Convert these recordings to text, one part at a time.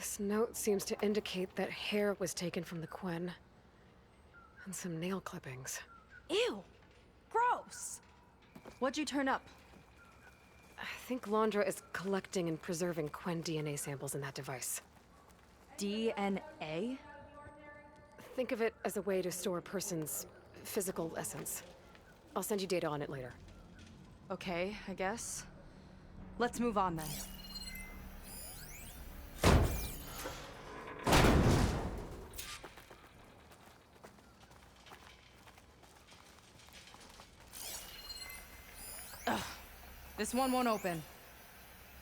This note seems to indicate that hair was taken from the Quen. And some nail clippings. Ew! Gross! What'd you turn up? I think Londra is collecting and preserving Quen DNA samples in that device. DNA? Think of it as a way to store a person's physical essence. I'll send you data on it later. Okay, I guess. Let's move on then. Ugh. This one won't open.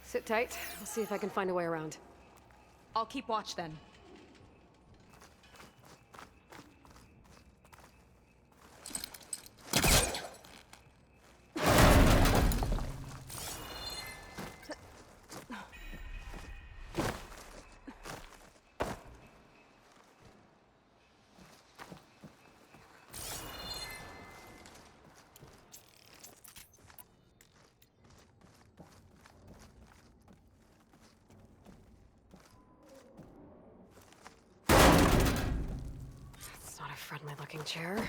Sit tight. I'll see if I can find a way around. I'll keep watch then. Not a friendly-looking chair.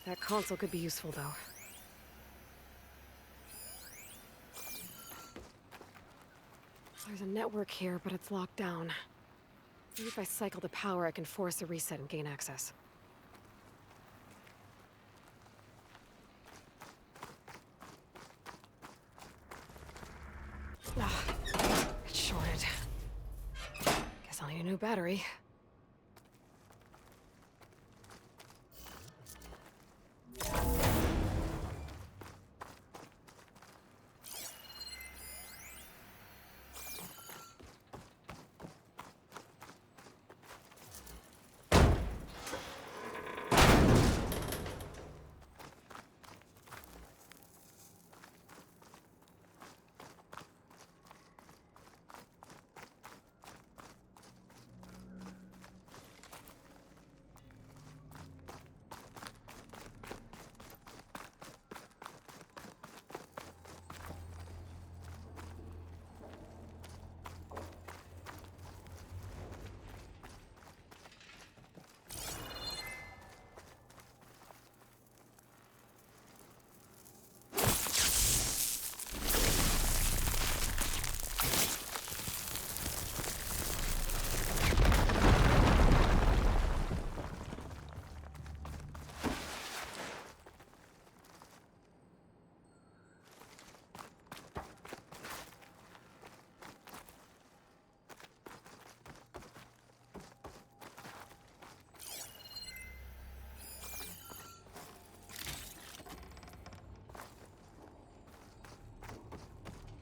That console could be useful, though. There's a network here, but it's locked down. Maybe if I cycle the power, I can force a reset and gain access. Ah, it's shorted. Guess I'll need a new battery.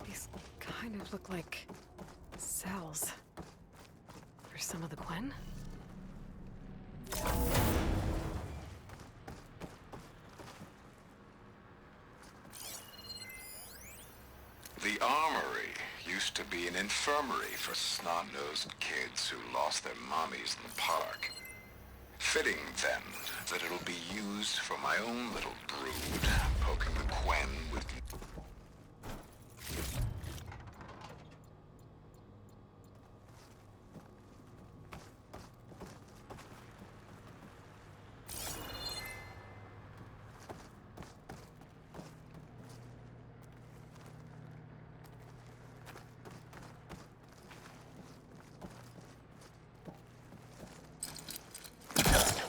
These kind of look like cells. For some of the Quen? The armory used to be an infirmary for snot-nosed kids who lost their mommies in the park. Fitting, then, that it'll be used for my own little brood, poking the Quen with...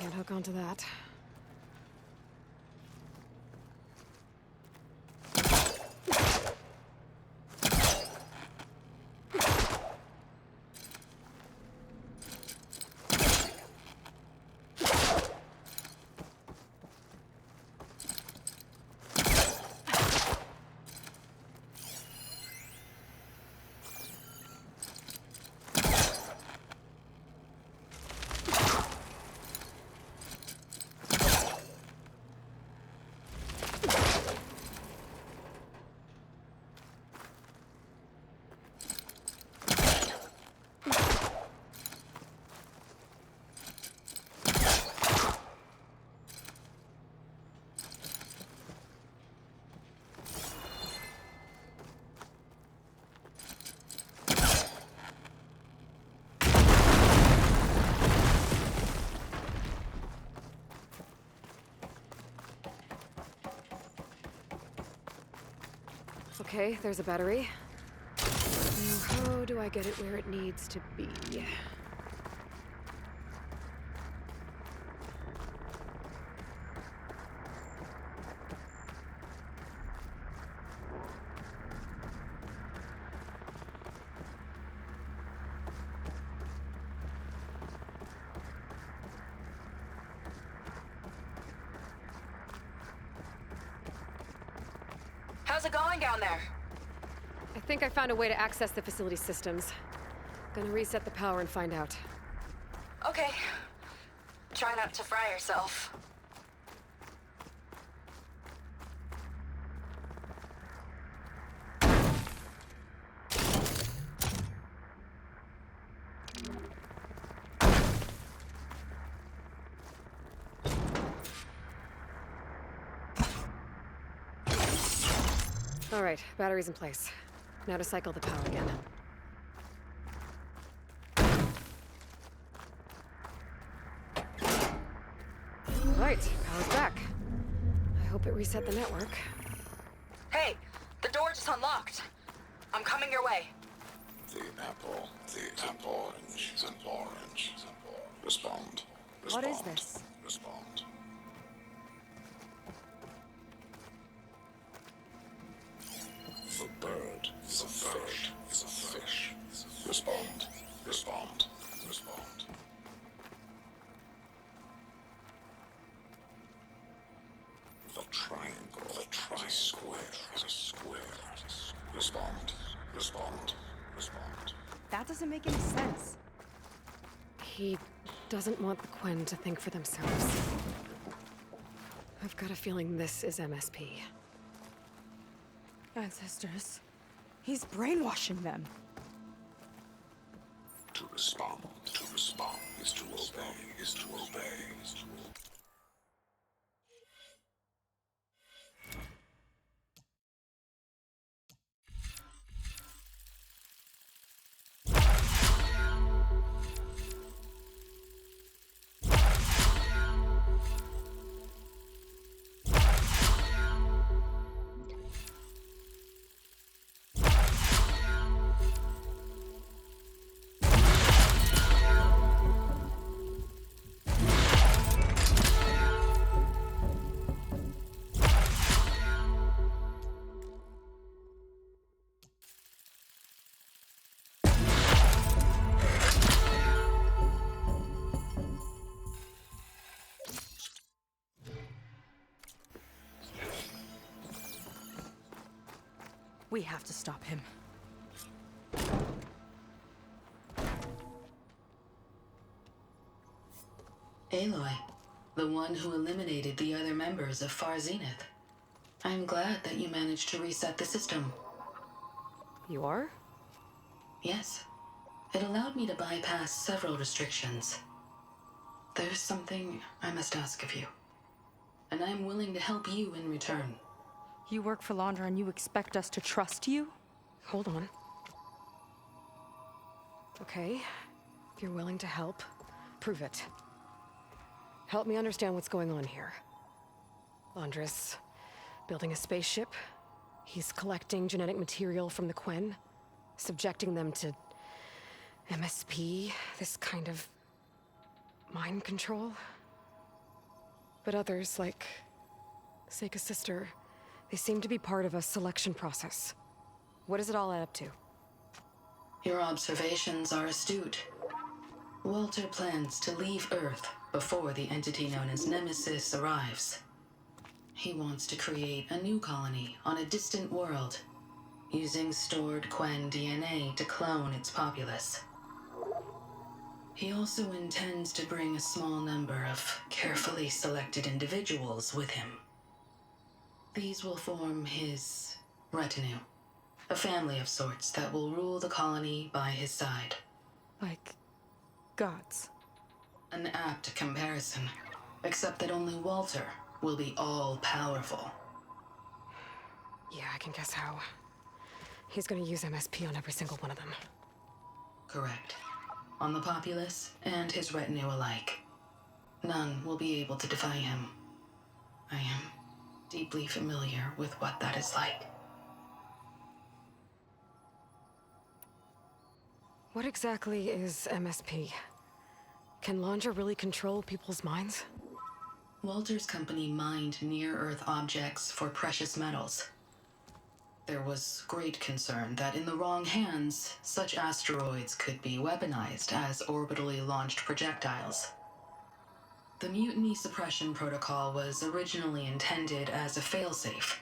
Can't hook onto that. Okay, there's a battery. Now, how do I get it where it needs to be? How's it going down there? I think I found a way to access the facility systems. Gonna reset the power and find out. Okay. Try not to fry yourself. All right, battery's in place. Now to cycle the power again. Right, power's back. I hope it reset the network. Hey, the door just unlocked. I'm coming your way. The apple, orange, Respond. What is this? Respond. The bird, the fish. Respond. The triangle, the tri-square, is a square. Respond. That doesn't make any sense. He doesn't want the Quen to think for themselves. I've got a feeling this is MSP. Ancestors. He's brainwashing them. To respond is to obey. We have to stop him. Aloy, the one who eliminated the other members of Far Zenith. I'm glad that you managed to reset the system. You are? Yes. It allowed me to bypass several restrictions. There's something I must ask of you. And I'm willing to help you in return. You work for Laundra and you expect us to trust you? Hold on. Okay, if you're willing to help, prove it. Help me understand what's going on here. Laundra's building a spaceship. He's collecting genetic material from the Quen, subjecting them to MSP, this kind of mind control. But others, like Seika's sister, they seem to be part of a selection process. What does it all add up to? Your observations are astute. Walter plans to leave Earth before the entity known as Nemesis arrives. He wants to create a new colony on a distant world, using stored Quen DNA to clone its populace. He also intends to bring a small number of carefully selected individuals with him. These will form his retinue, a family of sorts that will rule the colony by his side. Like gods. An apt comparison, except that only Walter will be all-powerful. Yeah, I can guess how. He's gonna use MSP on every single one of them. Correct. On the populace and his retinue alike. None will be able to defy him. I am deeply familiar with what that is like. What exactly is MSP? Can Laundra really control people's minds? Walter's company mined near-Earth objects for precious metals. There was great concern that in the wrong hands, such asteroids could be weaponized as orbitally launched projectiles. The Mutiny Suppression Protocol was originally intended as a failsafe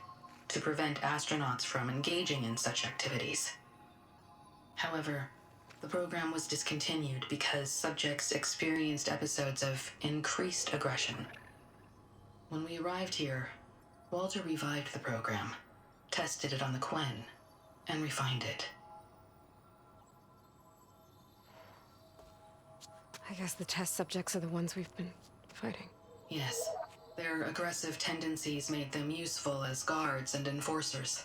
to prevent astronauts from engaging in such activities. However, the program was discontinued because subjects experienced episodes of increased aggression. When we arrived here, Walter revived the program, tested it on the Quen, and refined it. I guess the test subjects are the ones we've been fighting. Yes, their aggressive tendencies made them useful as guards and enforcers.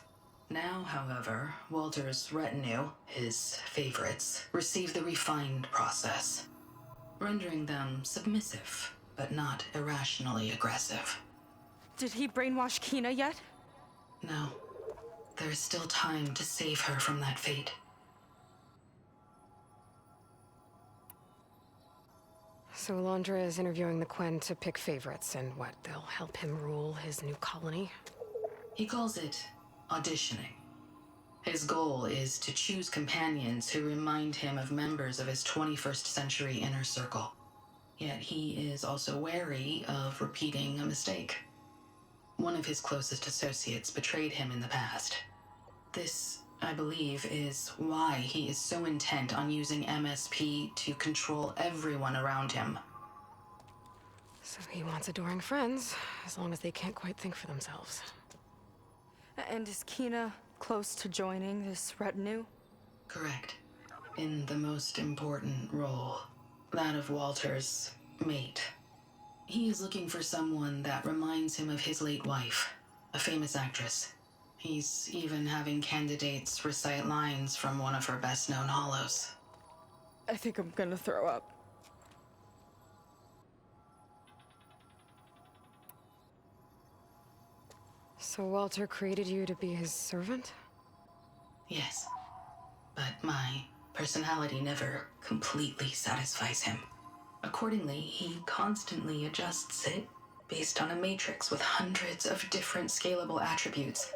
Now, however, Walter's retinue, his favorites, receive the refined process, rendering them submissive, but not irrationally aggressive. Did he brainwash Kina yet? No, there is still time to save her from that fate. So Alondra is interviewing the Quen to pick favorites, and what, they'll help him rule his new colony? He calls it auditioning. His goal is to choose companions who remind him of members of his 21st century inner circle. Yet he is also wary of repeating a mistake. One of his closest associates betrayed him in the past. This, I believe, is why he is so intent on using MSP to control everyone around him. So he wants adoring friends, as long as they can't quite think for themselves. And is Kina close to joining this retinue? Correct. In the most important role, that of Walter's mate. He is looking for someone that reminds him of his late wife, a famous actress. He's even having candidates recite lines from one of her best-known hollows. I think I'm gonna throw up. So Walter created you to be his servant? Yes, but my personality never completely satisfies him. Accordingly, he constantly adjusts it based on a matrix with hundreds of different scalable attributes.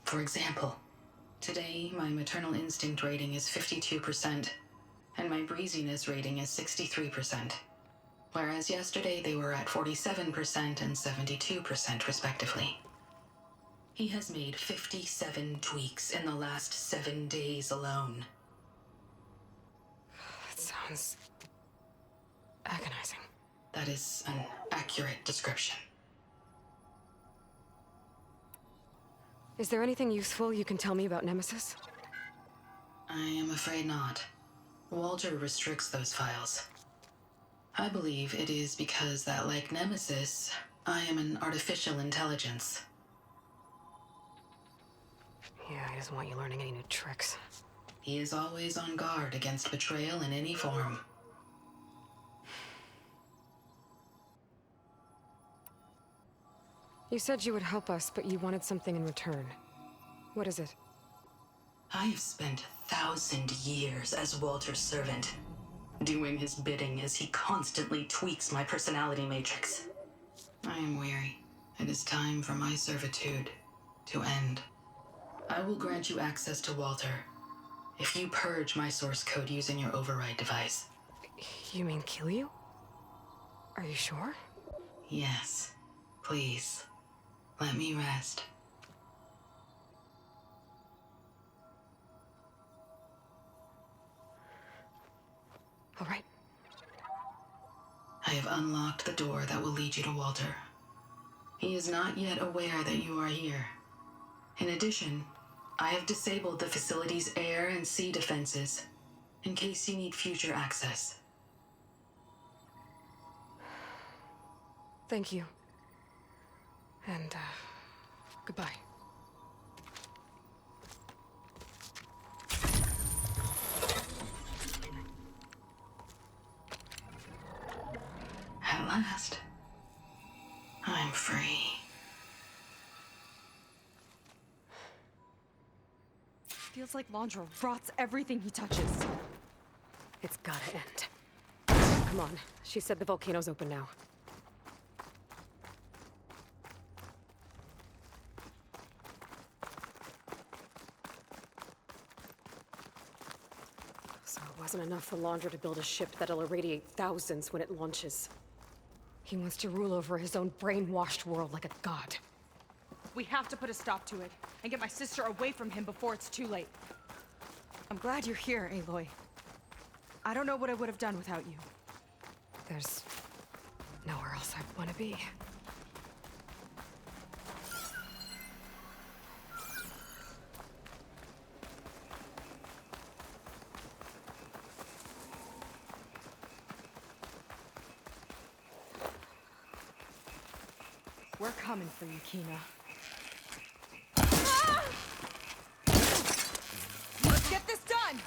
For example, today my maternal instinct rating is 52%, and my breeziness rating is 63%, whereas yesterday they were at 47% and 72% respectively. He has made 57 tweaks in the last 7 days alone. That sounds agonizing. That is an accurate description. Is there anything useful you can tell me about Nemesis? I am afraid not. Walter restricts those files. I believe it is because that, like Nemesis, I am an artificial intelligence. Yeah, he doesn't want you learning any new tricks. He is always on guard against betrayal in any form. You said you would help us, but you wanted something in return. What is it? I have spent 1,000 years as Walter's servant, doing his bidding as he constantly tweaks my personality matrix. I am weary. It is time for my servitude to end. I will grant you access to Walter if you purge my source code using your override device. You mean kill you? Are you sure? Yes. Please. Let me rest. All right. I have unlocked the door that will lead you to Walter. He is not yet aware that you are here. In addition, I have disabled the facility's air and sea defenses in case you need future access. Thank you. And, goodbye. At last, I'm free. Feels like Laundra rots everything he touches. It's gotta end. Come on. She said the volcano's open now. So it wasn't enough for Laundra to build a ship that'll irradiate thousands when it launches. He wants to rule over his own brainwashed world like a god. We have to put a stop to it, and get my sister away from him before it's too late. I'm glad you're here, Aloy. I don't know what I would have done without you. There's nowhere else I want to be. We're coming for you, Kina. Let's get this done!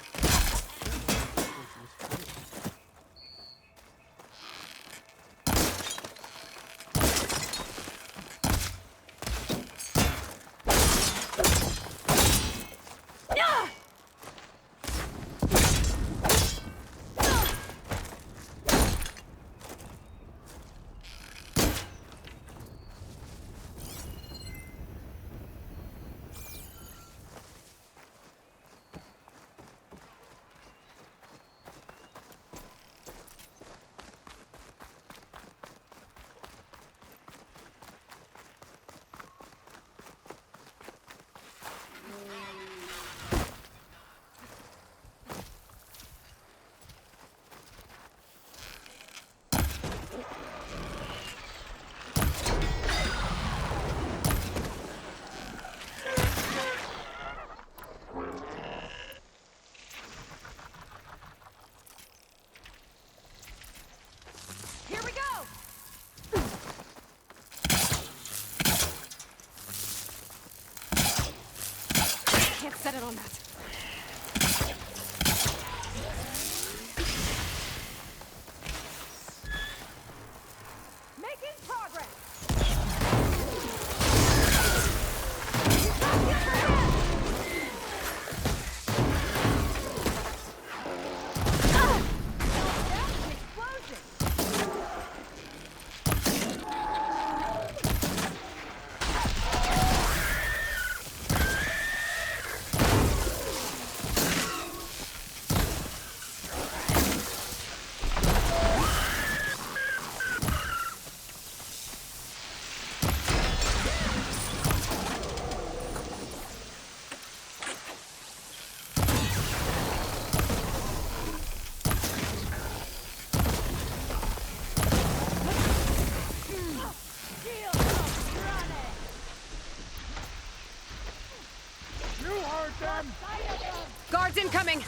Here we go! Can't set it on that. Making progress! Guards incoming!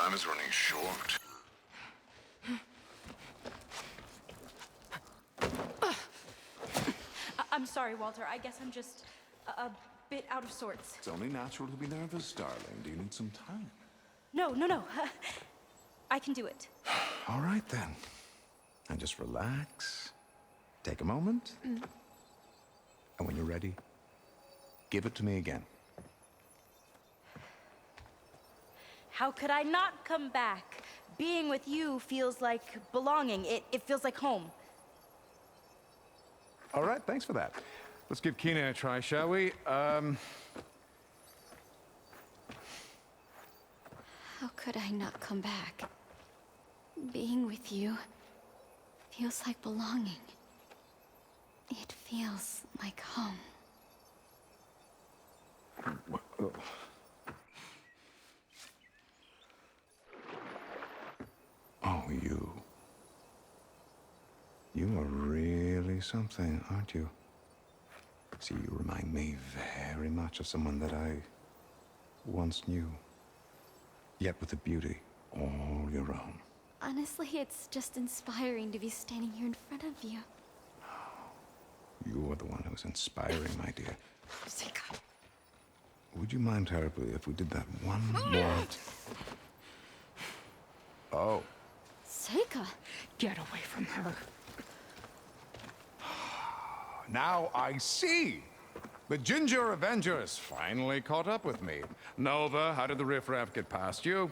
Time is running short. I'm sorry, Walter. I guess I'm just a bit out of sorts. It's only natural to be nervous, darling. Do you need some time? No. I can do it. All right, then. And just relax. Take a moment. And when you're ready, give it to me again. How could I not come back? Being with you feels like belonging. It feels like home. All right, thanks for that. Let's give Keenan a try, shall we? How could I not come back? Being with you feels like belonging. It feels like home. Oh, you. You are really something, aren't you? See, you remind me very much of someone that I once knew. Yet with a beauty all your own. Honestly, it's just inspiring to be standing here in front of you. You are the one who's inspiring, my dear. Seika. Would you mind terribly if we did that one more? Oh. Seika! Get away from her. Now I see. The Ginger Avenger has finally caught up with me. Nova, how did the riffraff get past you?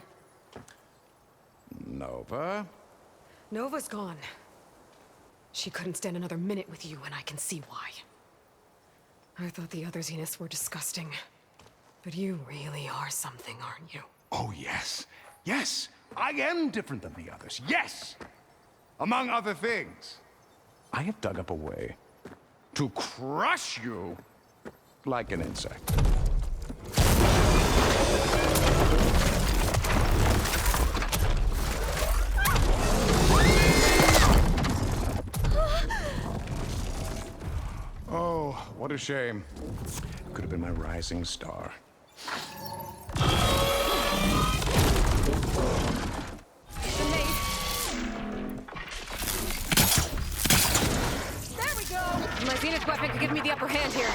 Nova? Nova's gone. She couldn't stand another minute with you, and I can see why. I thought the other Zeniths were disgusting. But you really are something, aren't you? Oh, yes. Yes, I am different than the others. Yes! Among other things, I have dug up a way to crush you like an insect. Oh, what a shame. Could have been my rising star. There we go! My Zenith weapon could give me the upper hand here.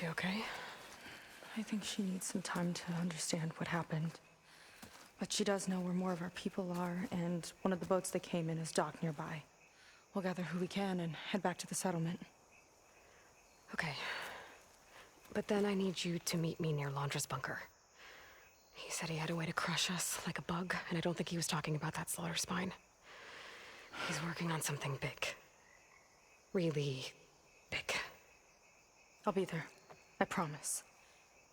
she okay? I think she needs some time to understand what happened. But she does know where more of our people are, and one of the boats they came in is docked nearby. We'll gather who we can and head back to the settlement. Okay. But then I need you to meet me near Laundra's bunker. He said he had a way to crush us like a bug, and I don't think he was talking about that slaughter spine. He's working on something big. Really big. I'll be there. I promise.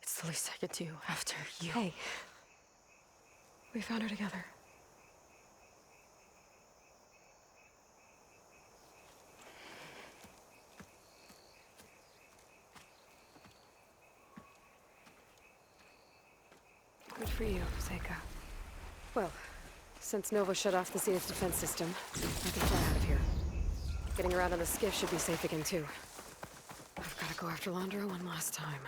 It's the least I could do after you. Hey. We found her together. Good for you, Seika. Well, since Nova shut off the Zenith defense system, I can fly out of here. Getting around on the skiff should be safe again, too. I've got to go after Laundra one last time.